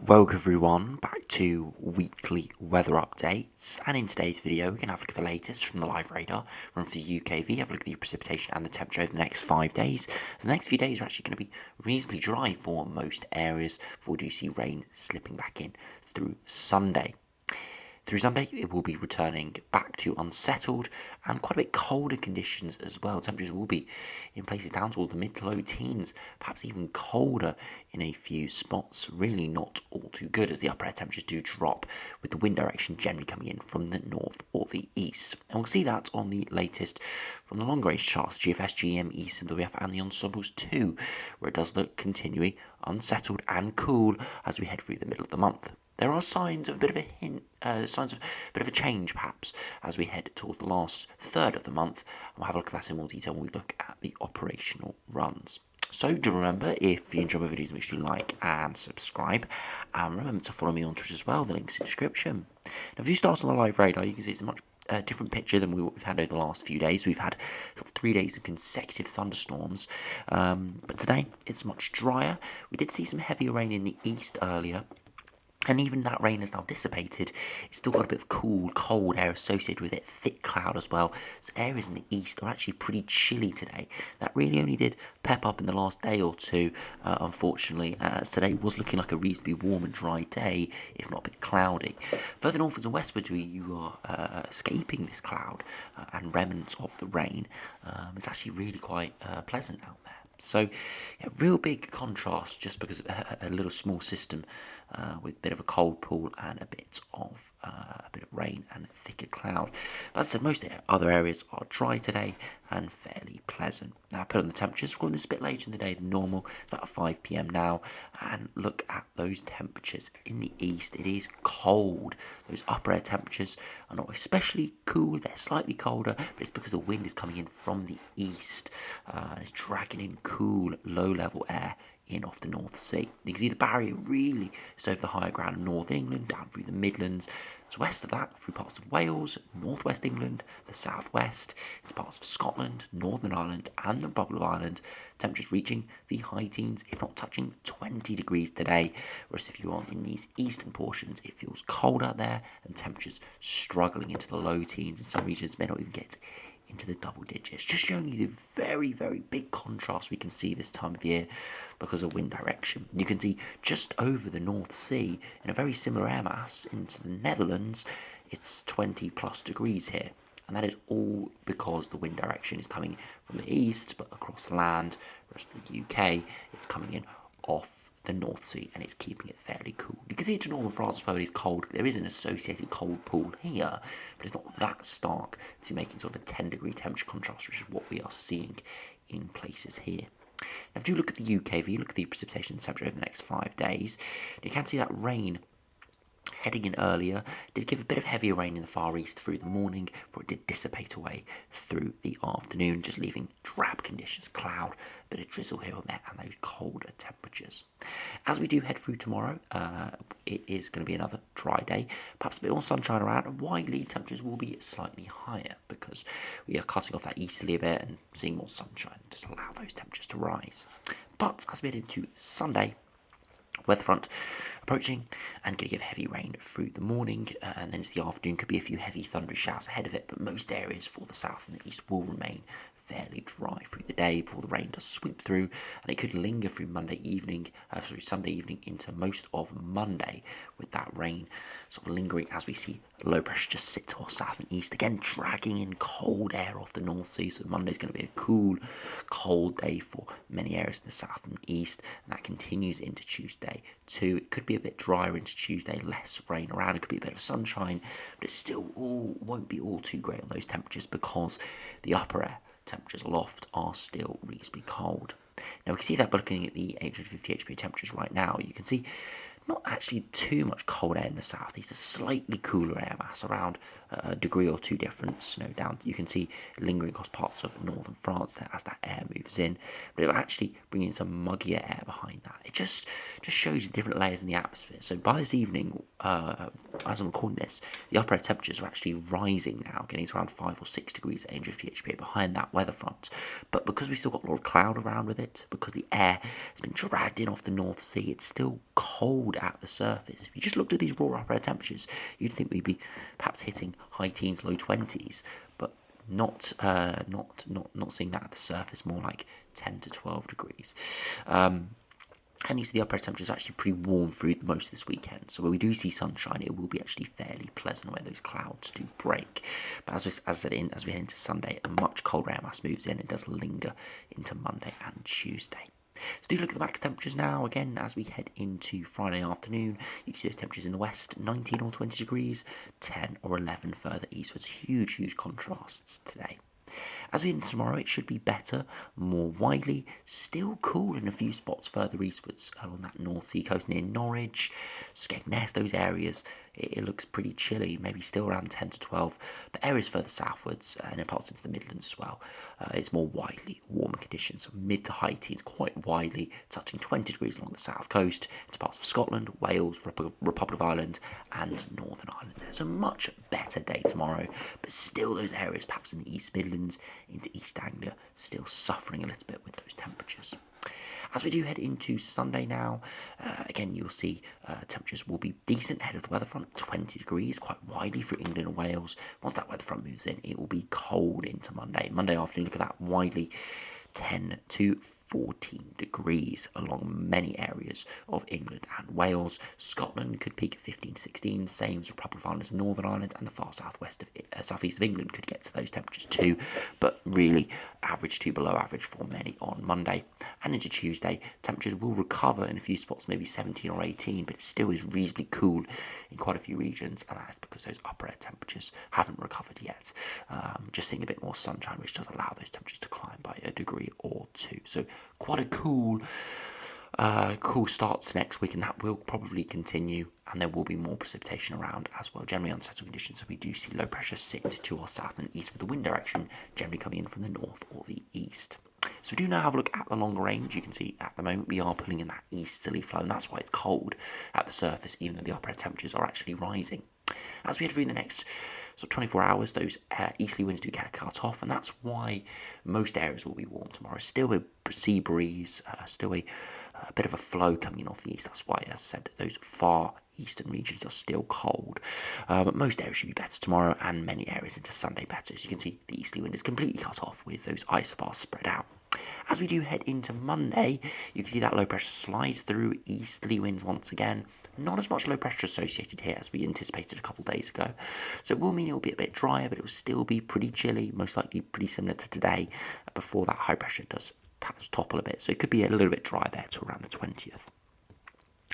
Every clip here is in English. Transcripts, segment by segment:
Welcome everyone back to weekly weather updates, and in today's video we're going to have a look at the latest from the live radar run for the UKV, have a look at the precipitation and the temperature over the next 5 days. So the next few days are actually going to be reasonably dry for most areas before we do see rain slipping back in through Sunday. Through Sunday, it will be returning back to unsettled and quite a bit colder conditions as well. Temperatures will be in places down toward the mid to low teens, perhaps even colder in a few spots. Really not all too good as the upper air temperatures do drop, with the wind direction generally coming in from the north or the east. And we'll see that on the latest from the long range charts, GFS, GM, East, and WF, and the ensembles too, where it does look continually unsettled and cool as we head through the middle of the month. There are signs of a bit of a change perhaps as we head towards the last third of the month. We'll have a look at that in more detail when we look at the operational runs. So do remember, if you enjoy my videos, make sure you like and subscribe, and remember to follow me on Twitter as well. The link's in the description. Now, if you start on the live radar, you can see it's a much different picture than we've had over the last few days. We've had sort of 3 days of consecutive thunderstorms, but today it's much drier. We did see some heavier rain in the east earlier, and even that rain has now dissipated. It's still got a bit of cool, cold air associated with it, thick cloud as well. So areas in the east are actually pretty chilly today. That really only did pep up in the last day or two, unfortunately, as today was looking like a reasonably warm and dry day, if not a bit cloudy. Further northwards and westwards, where you are escaping this cloud and remnants of the rain, it's actually really quite pleasant out there. So, yeah, real big contrast just because of a little small system with a bit of a cold pool and a bit of rain and thicker cloud. But as I said, most other areas are dry today and fairly pleasant. Now, I put on the temperatures. Recording this a bit later in the day than normal. It's about 5 p.m. now, and look at those temperatures. In the east, it is cold. Those upper air temperatures are not especially cool. They're slightly colder, but it's because the wind is coming in from the east and it's dragging in cool, low-level air in off the North Sea. You can see the barrier really is over the higher ground of North England, down through the Midlands, to west of that through parts of Wales, northwest England, the southwest, into parts of Scotland, Northern Ireland, and the Republic of Ireland. Temperatures reaching the high teens, if not touching 20 degrees today. Whereas if you're in these eastern portions, it feels cold out there, and temperatures struggling into the low teens. In some regions, may not even get into the double digits, just showing you the very, very big contrast we can see this time of year because of wind direction. You can see just over the North Sea, in a very similar air mass into the Netherlands, it's 20 plus degrees here. And that is all because the wind direction is coming from the east, but across the land, whereas for the UK, it's coming in off the North Sea, and it's keeping it fairly cool. You can see to northern France as well, it is cold. There is an associated cold pool here, but it's not that stark to making sort of a 10-degree temperature contrast, which is what we are seeing in places here. Now, if you look at the UKV, look at the precipitation temperature over the next 5 days, you can see that rain heading in earlier did give a bit of heavier rain in the far east through the morning, before it did dissipate away through the afternoon, just leaving drab conditions, cloud, a bit of drizzle here and there, and those colder temperatures. As we do head through tomorrow, it is going to be another dry day, perhaps a bit more sunshine around, and widely temperatures will be slightly higher because we are cutting off that easterly a bit and seeing more sunshine to allow those temperatures to rise. But as we head into Sunday, weather front approaching and going to give heavy rain through the morning, and then into the afternoon could be a few heavy thundery showers ahead of it, but most areas for the south and the east will remain fairly dry through the day before the rain does sweep through, and it could linger through Sunday evening into most of Monday, with that rain sort of lingering as we see low pressure just sit to our south and east, again dragging in cold air off the North Sea. So Monday's going to be a cool, cold day for many areas in the south and east, and that continues into Tuesday too. It could be a bit drier into Tuesday, less rain around, it could be a bit of sunshine, but it still won't be all too great on those temperatures because the upper air temperatures aloft are still reasonably cold. Now we can see that by looking at the 850 HPA temperatures right now, you can see not actually too much cold air in the south. It's a slightly cooler air mass, around a degree or two difference. Down you can see lingering across parts of northern France there as that air moves in, but it will actually bring in some muggier air behind that. It just shows you different layers in the atmosphere. So by this evening, as I'm recording this, the upper air temperatures are actually rising now, getting to around 5 or 6 degrees at 850 HPA behind that weather front. But because we've still got a lot of cloud around with it, because the air has been dragged in off the North Sea, it's still cold cold at the surface. If you just looked at these raw upper air temperatures, you'd think we'd be perhaps hitting high teens, low 20s, but not seeing that at the surface, more like 10 to 12 degrees. And you see the upper air temperature is actually pretty warm through most of this weekend. So where we do see sunshine, it will be actually fairly pleasant where those clouds do break. But as we head into Sunday, a much colder air mass moves in. It does linger into Monday and Tuesday. So do look at the max temperatures now. Again, as we head into Friday afternoon, you can see those temperatures in the west, 19 or 20 degrees, 10 or 11 further eastwards. Huge contrasts today. As we head into tomorrow, it should be better, more widely, still cool in a few spots further eastwards along that North Sea coast near Norwich, Skegness, those areas. It looks pretty chilly, maybe still around 10 to 12, but areas further southwards and in parts into the Midlands as well, it's more widely warmer conditions, so mid to high teens, quite widely, touching 20 degrees along the south coast, into parts of Scotland, Wales, Republic of Ireland, and Northern Ireland. So much better day tomorrow, but still those areas, perhaps in the East Midlands, into East Anglia, still suffering a little bit with those temperatures. As we do head into Sunday now, again you'll see temperatures will be decent ahead of the weather front, 20 degrees, quite widely through England and Wales. Once that weather front moves in, it will be cold into Monday. Monday afternoon, look at that, widely 10 to 14 degrees along many areas of England and Wales. Scotland could peak at 15 to 16, same as Republic of Ireland and Northern Ireland, and the far southeast of England could get to those temperatures too, but really average to below average for many on Monday. And into Tuesday, temperatures will recover in a few spots, maybe 17 or 18, but it still is reasonably cool in quite a few regions, and that's because those upper air temperatures haven't recovered yet. Just seeing a bit more sunshine, which does allow those temperatures to climb by a degree or two. So quite a cool start to next week, and that will probably continue, and there will be more precipitation around as well. Generally unsettled conditions, so we do see low pressure sit to our south and east with the wind direction generally coming in from the north or the east. So we do now have a look at the longer range. You can see at the moment we are pulling in that easterly flow, and that's why it's cold at the surface, even though the upper air temperatures are actually rising. As we head through the next 24 hours, those easterly winds do get cut off, and that's why most areas will be warm tomorrow. Still a sea breeze, still a bit of a flow coming in off the east. That's why, as I said, those far eastern regions are still cold. But most areas should be better tomorrow, and many areas into Sunday better. As you can see, the easterly wind is completely cut off with those isobars spread out. As we do head into Monday, you can see that low pressure slides through, easterly winds once again. Not as much low pressure associated here as we anticipated a couple of days ago. So it will mean it will be a bit drier, but it will still be pretty chilly, most likely pretty similar to today, before that high pressure does perhaps topple a bit. So it could be a little bit dry there to around the 20th.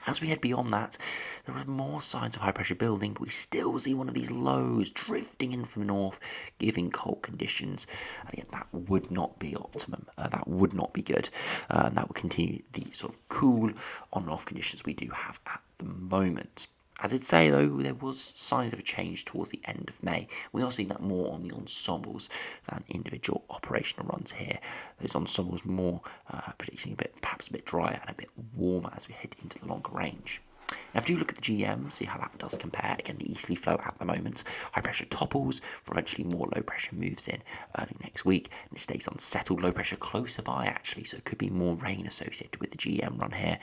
As we head beyond that, there are more signs of high pressure building, but we still see one of these lows drifting in from the north, giving cold conditions. And again, that would not be optimum. That would not be good. And that would continue the sort of cool on and off conditions we do have at the moment. As I'd say, though, there was signs of a change towards the end of May. We are seeing that more on the ensembles than individual operational runs here. Those ensembles more predicting perhaps a bit drier and a bit warmer as we head into the longer range. Now, if you look at the GM, see how that does compare. Again, the easterly flow at the moment, high pressure topples, for eventually more low pressure moves in early next week, and it stays unsettled. Low pressure closer by, actually, so it could be more rain associated with the GM run here.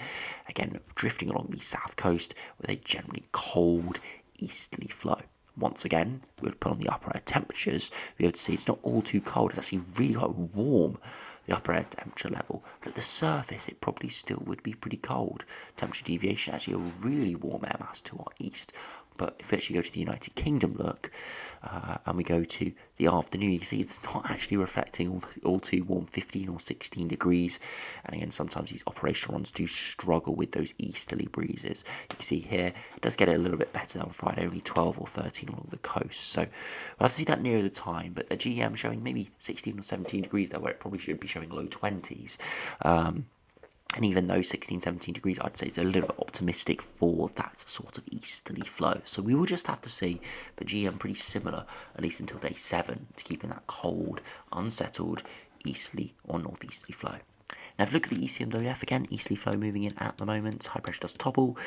Again, drifting along the south coast with a generally cold easterly flow. Once again, we would put on the upper air temperatures. We'll be able to see it's not all too cold. It's actually really quite warm, the upper air temperature level. But at the surface, it probably still would be pretty cold. Temperature deviation, actually a really warm air mass to our east. But if we actually go to the United Kingdom look, and we go to the afternoon, you can see it's not actually reflecting all too warm, 15 or 16 degrees. And again, sometimes these operational runs do struggle with those easterly breezes. You can see here, it does get it a little bit better on Friday, only 12 or 13 along the coast. So we'll have to see that nearer the time, but the GM showing maybe 16 or 17 degrees there, where it probably should be showing low 20s. And even though 16, 17 degrees, I'd say it's a little bit optimistic for that sort of easterly flow. So we will just have to see, but GM pretty similar, at least until day 7, to keep in that cold, unsettled, easterly or northeasterly flow. Now, if you look at the ECMWF again, easterly flow moving in at the moment. High pressure does topple.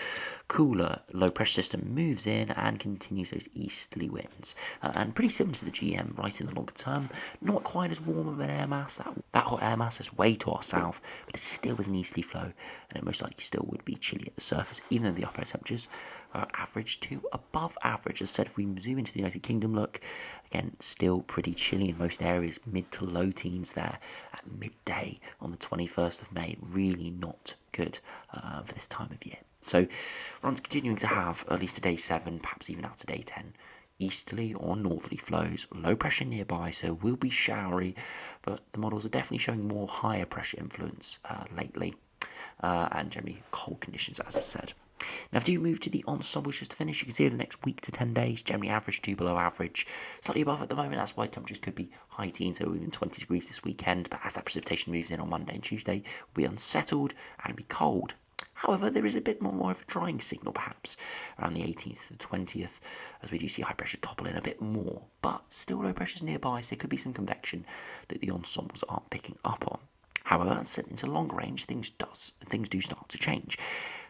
Cooler low pressure system moves in and continues those easterly winds. And pretty similar to the GM right in the longer term. Not quite as warm of an air mass. That hot air mass is way to our south, but it still was an easterly flow, and it most likely still would be chilly at the surface, even though the upper temperatures are average to above average. As I said, if we zoom into the United Kingdom look, again, still pretty chilly in most areas, mid to low teens there at midday on the 21st of May. Really not good for this time of year. So we're continuing to have, at least to day 7, perhaps even out to day 10, easterly or northerly flows, low pressure nearby, so will be showery, but the models are definitely showing more higher pressure influence lately, and generally cold conditions, as I said. Now, if you move to the ensembles just to finish, you can see over the next week to 10 days, generally average to below average, slightly above at the moment. That's why temperatures could be high teens, so even 20 degrees this weekend. But as that precipitation moves in on Monday and Tuesday, we'll be unsettled and be cold. However, there is a bit more of a drying signal perhaps around the 18th to the 20th, as we do see high pressure topple in a bit more, but still low pressures nearby, so there could be some convection that the ensembles aren't picking up on. However, as set into longer range, things do start to change.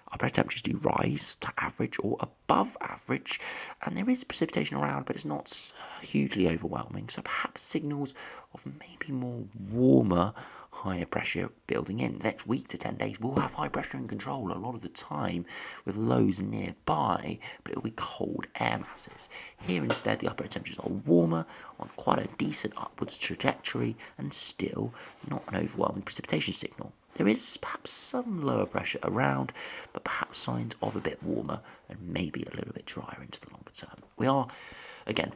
Upper temperatures do rise to average or above average, and there is precipitation around, but it's not hugely overwhelming, so perhaps signals of maybe more warmer, higher pressure building in. The next week to 10 days, we'll have high pressure in control a lot of the time with lows nearby, but it'll be cold air masses. Here instead, the upper temperatures are warmer on quite a decent upwards trajectory and still not an overwhelming precipitation signal. There is perhaps some lower pressure around, but perhaps signs of a bit warmer and maybe a little bit drier into the longer term. We are, again,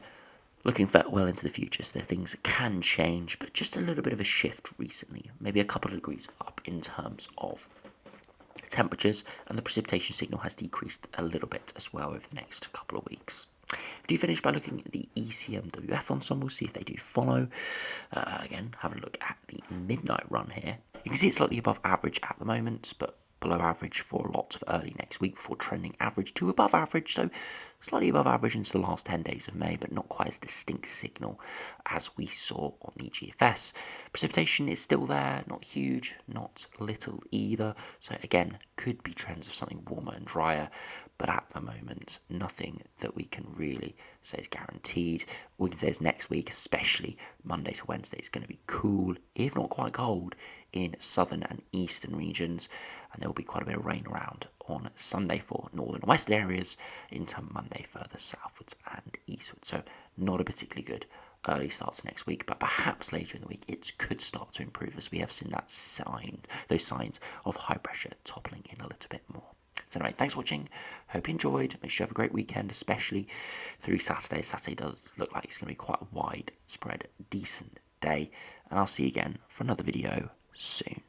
looking well into the future, so things can change, but just a little bit of a shift recently, maybe a couple of degrees up in terms of temperatures, and the precipitation signal has decreased a little bit as well over the next couple of weeks. If you finish by looking at the ECMWF ensemble, see if they do follow. Again, have a look at the midnight run here. You can see it's slightly above average at the moment, but below average for lots of early next week before trending average to above average, so slightly above average into the last 10 days of May, but not quite as distinct signal as we saw on the GFS. Precipitation is still there, not huge, not little either, so again, could be trends of something warmer and drier, but at the moment, nothing that we can really say is guaranteed. All we can say is next week, especially Monday to Wednesday, is going to be cool, if not quite cold, in southern and eastern regions, and there will be quite a bit of rain around on Sunday for northern and western areas into Monday further southwards and eastwards. So not a particularly good early starts next week, but perhaps later in the week it could start to improve, as we have seen those signs of high pressure toppling in a little bit more. So anyway, thanks for watching. Hope you enjoyed. Make sure you have a great weekend, especially through Saturday. Saturday does look like it's going to be quite a widespread, decent day, and I'll see you again for another video soon.